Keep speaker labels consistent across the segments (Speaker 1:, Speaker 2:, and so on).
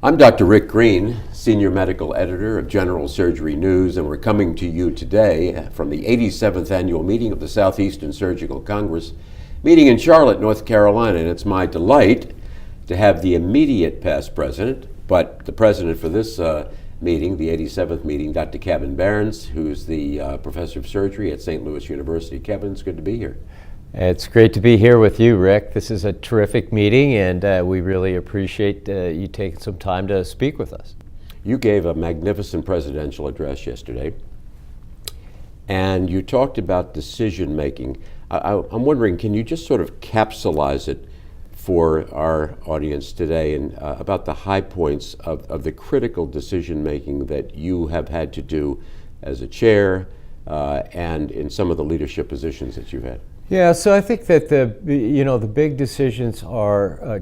Speaker 1: I'm Dr. Rick Green, Senior Medical Editor of General Surgery News, and we're coming to you today from the 87th Annual Meeting of the Southeastern Surgical Congress, meeting in Charlotte, North Carolina. And it's my delight to have the immediate past president, but the president for this meeting, the 87th meeting, Dr. Kevin Behrens, who's the professor of surgery at St. Louis University. Kevin, it's good to be here.
Speaker 2: It's great to be here with you, Rick. This is a terrific meeting, and we really appreciate you taking some time to speak with us.
Speaker 1: You gave a magnificent presidential address yesterday, and you talked about decision making. I'm wondering, can you just sort of capsulize it for our audience today and about the high points of the critical decision making that you have had to do as a chair and in some of the leadership positions that you've had?
Speaker 2: Yeah, so I think that the big decisions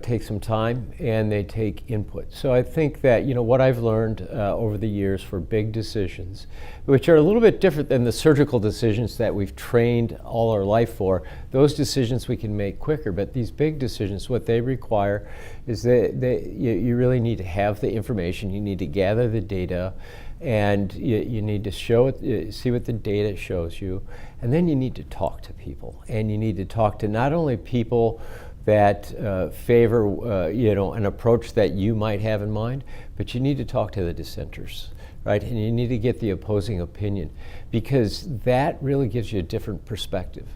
Speaker 2: take some time and they take input. So I think that what I've learned over the years for big decisions, which are a little bit different than the surgical decisions that we've trained all our life for, those decisions we can make quicker. But these big decisions, what they require is that you really need to have the information, you need to gather the data, and you need to show it, see what the data shows you, and then you need to talk to people, and you need to talk to not only people that favor an approach that you might have in mind, but you need to talk to the dissenters, right? And you need to get the opposing opinion, because that really gives you a different perspective.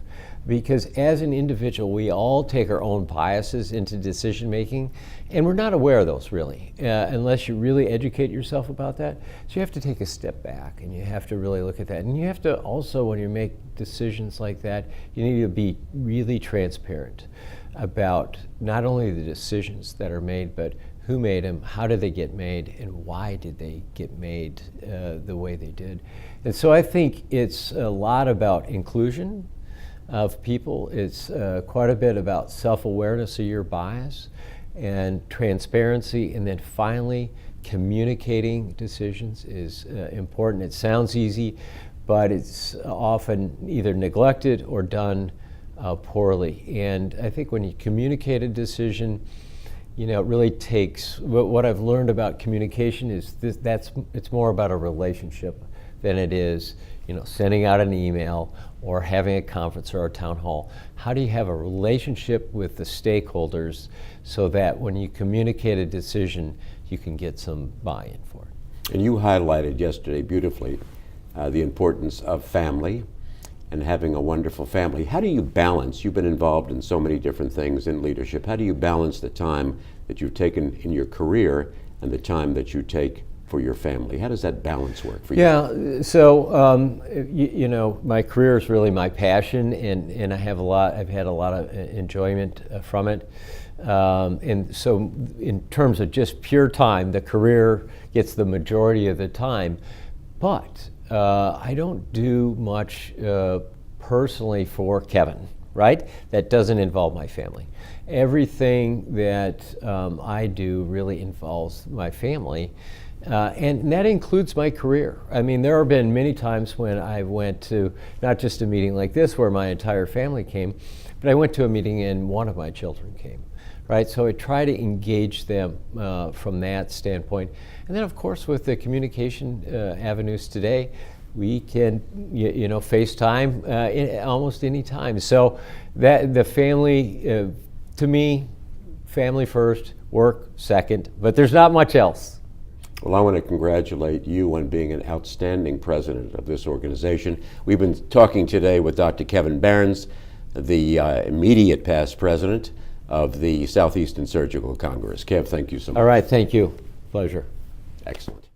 Speaker 2: Because as an individual, we all take our own biases into decision making, and we're not aware of those really, unless you really educate yourself about that. So you have to take a step back, and you have to really look at that. And you have to also, when you make decisions like that, you need to be really transparent about not only the decisions that are made, but who made them, how did they get made, and why did they get made the way they did. And so I think it's a lot about inclusion of people. It's quite a bit about self-awareness of your bias and transparency, and then finally communicating decisions is important. It sounds easy, but it's often either neglected or done poorly. And I think when you communicate a decision, it really takes, what I've learned about communication is it's more about a relationship than it is sending out an email or having a conference or a town hall. How do you have a relationship with the stakeholders so that when you communicate a decision, you can get some buy-in for it?
Speaker 1: And you highlighted yesterday beautifully the importance of family and having a wonderful family. How do you balance, you've been involved in so many different things in leadership, how do you balance the time that you've taken in your career and the time that you take for your family? How does that balance work for you?
Speaker 2: Yeah, so my career is really my passion, and I've had a lot of enjoyment from it. And so in terms of just pure time, the career gets the majority of the time, but I don't do much personally for Kevin, right? That doesn't involve my family. Everything that I do really involves my family. And that includes my career. I mean, there have been many times when I went to not just a meeting like this where my entire family came, but I went to a meeting and one of my children came, right? So I try to engage them from that standpoint. And then, of course, with the communication avenues today, we can, FaceTime almost any time. So that the family, to me, family first, work second, but there's not much else.
Speaker 1: Well, I want to congratulate you on being an outstanding president of this organization. We've been talking today with Dr. Kevin Behrens, the immediate past president of the Southeastern Surgical Congress. Kev, thank you so much.
Speaker 2: All right, thank you. Pleasure.
Speaker 1: Excellent.